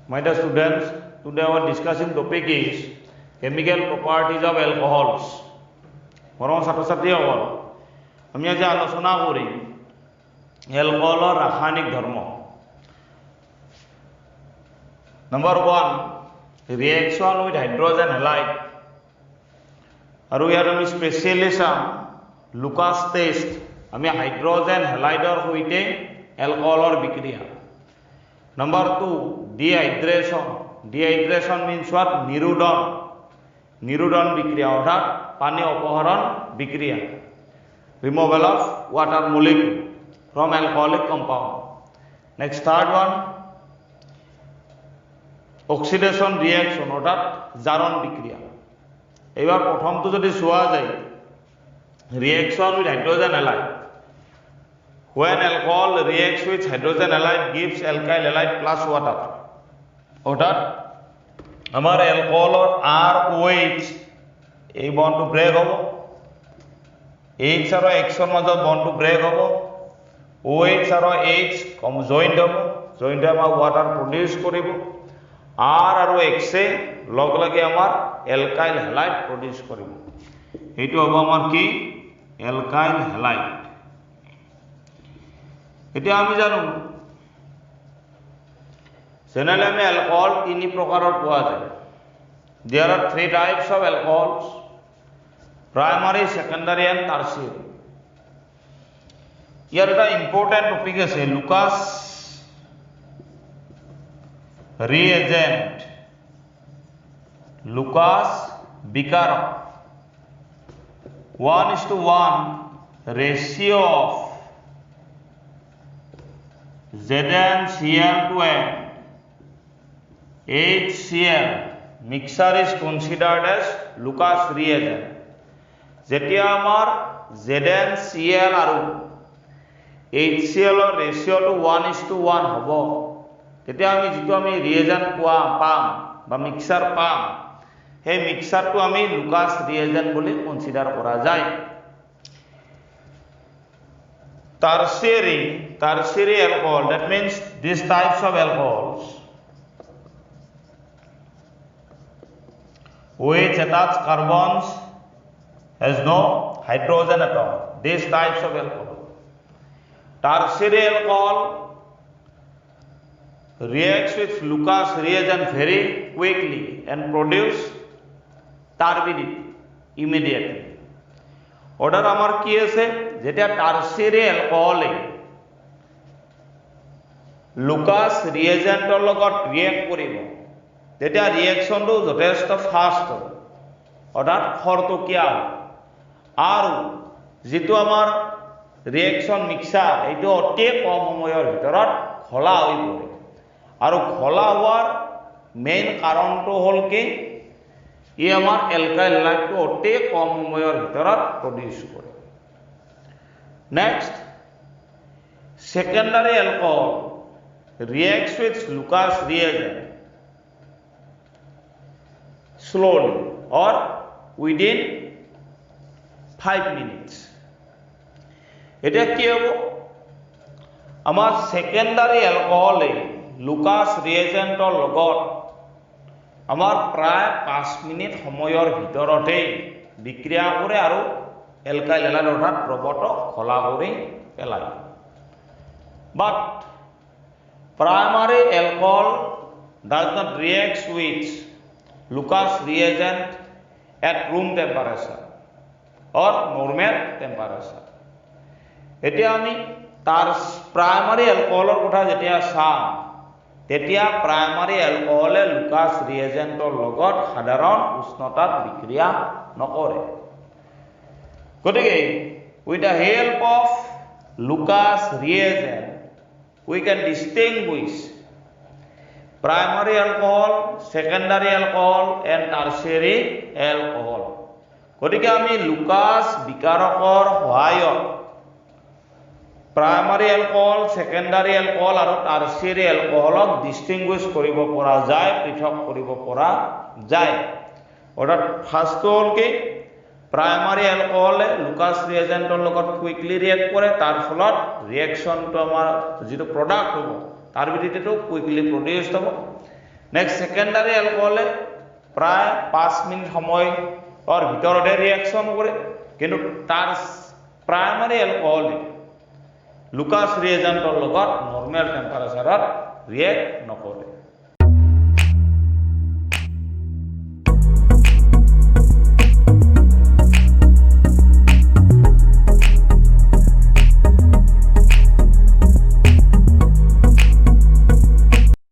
My dear students, today our discussing topic is chemical properties of alcohols. মৰম ছাত্ৰ-ছাত্ৰীসকল আমি আজি আলোচনা কৰিম এলকহলৰ ৰাসায়নিক ধৰ্ম। Number 1, reaction with hydrogen halide. আৰু ইয়াত আমি স্পেচিয়েলি চাম লুকাছ টেষ্ট। আমি হাইড্ৰোজেন হেলাইডৰ সৈতে এলকহলৰ বিক্ৰিয়া। Number 2, dehydration. Dehydration means what? নিৰুদন। নিৰুদন বিক্রিয়া অর্থাৎ পানি অপহরণ বিক্রিয়া। Removal of water molecule from alcoholic compound. Next, third one, oxidation reaction অর্থাৎ জারণ বিক্রিয়া। এবার প্রথমটো যদি চোৱা যায় reaction with hydrogen halide. When alcohol reacts with hydrogen halide gives alkyl halide plus water. অর্থাৎ আমার অ্যালকোহলৰ ROH এই বন্ডটো ব্ৰেক হ'ব, H আৰু X ৰ মাজত বন্ডটো ব্ৰেক হ'ব, OH আৰু H জইন্ট হ'ব, জইন্ট হৈ আমাৰ ওয়াটাৰ প্ৰডিউস কৰিব, R আৰু X এ লগ লাগি আমাৰ অ্যালকাইল হ্যালাইড প্ৰডিউস কৰিব। এইটো হ'ব আমাৰ কি অ্যালকাইল হ্যালাইড। এতিয়া আমি জানো জেনাৰেলি আমি অ্যালকোহল তিনি প্ৰকাৰৰ পোৱা যায়। There are 3 types of alcohols: primary, secondary and tertiary. Here the important topic is Lucas reagent. Lucas বিকারক 1:1 ratio of ZnCl to HCl mixture is considered as Lucas reagent. যেতিয়া আমাৰ ZnCl আৰু HCl ৰ ৰেশিওটো 1:1 হ'ব, তেতিয়া আমি যেটো আমি ৰিএজেন্ট পাম বা মিক্সাৰ পাম, সেই মিক্সাৰটো আমি লুকাস ৰিএজেন্ট বুলি কনসিডাৰ কৰা যায়। Tertiary alcohol, that means these types of alcohols which attach carbons has no hydrogen atom. These types of alcohol. Tertiary alcohol reacts with Lucas reagent very quickly and produce turbidity immediately. Order আমার কি আছে যেটা tertiary অ্যালকোহলে Lucas ৰিএজেন্টৰ লগত react কৰিব, তেতিয়া ৰিয়েকশনটো যথেষ্ট fast হ'ব, অৰ্থাৎ খৰতকীয়া হ'ব। আৰু যেটো আমাৰ ৰিয়েকশন মিক্সাৰ এইটো অতি কম সময়ৰ ভিতৰত খোলা হৈ পৰে। আৰু খোলা হোৱাৰ মেইন কাৰণটো হ'ল কি ই আমাৰ অ্যালকাইল হ্যালাইডটো অতি কম সময়ৰ ভিতৰত প্ৰডিউস কৰে। Next, secondary alcohol reacts with Lucas reagent slowly or within 5 minutes. এটা কি হ'ব আমাৰ secondary alcohol Lucas reagentৰ লগত আমাৰ প্ৰায় 5 মিনিট সময়ৰ ভিতৰতে বিক্ৰিয়া কৰে আৰু অ্যালকাইল হ্যালাইড অৰ্থাৎ দ্ৰৱটো খোলা কৰি পেলায়। But primary alcohol does not react with Lucas reagent at room temperature or normal temperature. এতিয়া আমি তাৰ প্ৰাইমাৰি অ্যালকোহলৰ কথা যেতিয়া চাম, তেতিয়া প্ৰাইমাৰি অ্যালকোহলে লুকাস ৰিএজেন্টৰ লগত সাধাৰণ উষ্ণতাত বিক্ৰিয়া নকৰে। গতিকে with the help of Lucas reagent we can distinguish primary alcohol, secondary alcohol and tertiary alcohol. গতিকে আমি লুকাস বিকাৰকৰ সহায়ত primary alcohol, secondary alcohol আৰু tertiary alcoholক distinguish কৰিব পৰা যায়, পৃথক কৰিব পৰা যায়। অৰ্থাৎ ফাৰ্স্ট হ'ল কি primary alcohol লুকাস ৰিএজেন্টৰ লগত কুইকলি ৰিয়েক্ট কৰে, তাৰ ফলত ৰিয়েকশনটো আমাৰ যেটো প্ৰডাক্ট হ'ব turbidity to quickly produced হ'ব. নেক্সট সেকেন্ডাৰি অ্যালকোহলে প্ৰায় 5 মিনিট সময়ৰ ভিতৰতে ৰিয়েকশন কৰে কিন্তু তাৰ প্ৰাইমাৰী অ্যালকোহল লুকাস ৰিয়েজেন্টৰ লগত নৰ্মেল টেম্পাৰেচাৰত ৰিয়েক্ট নকৰে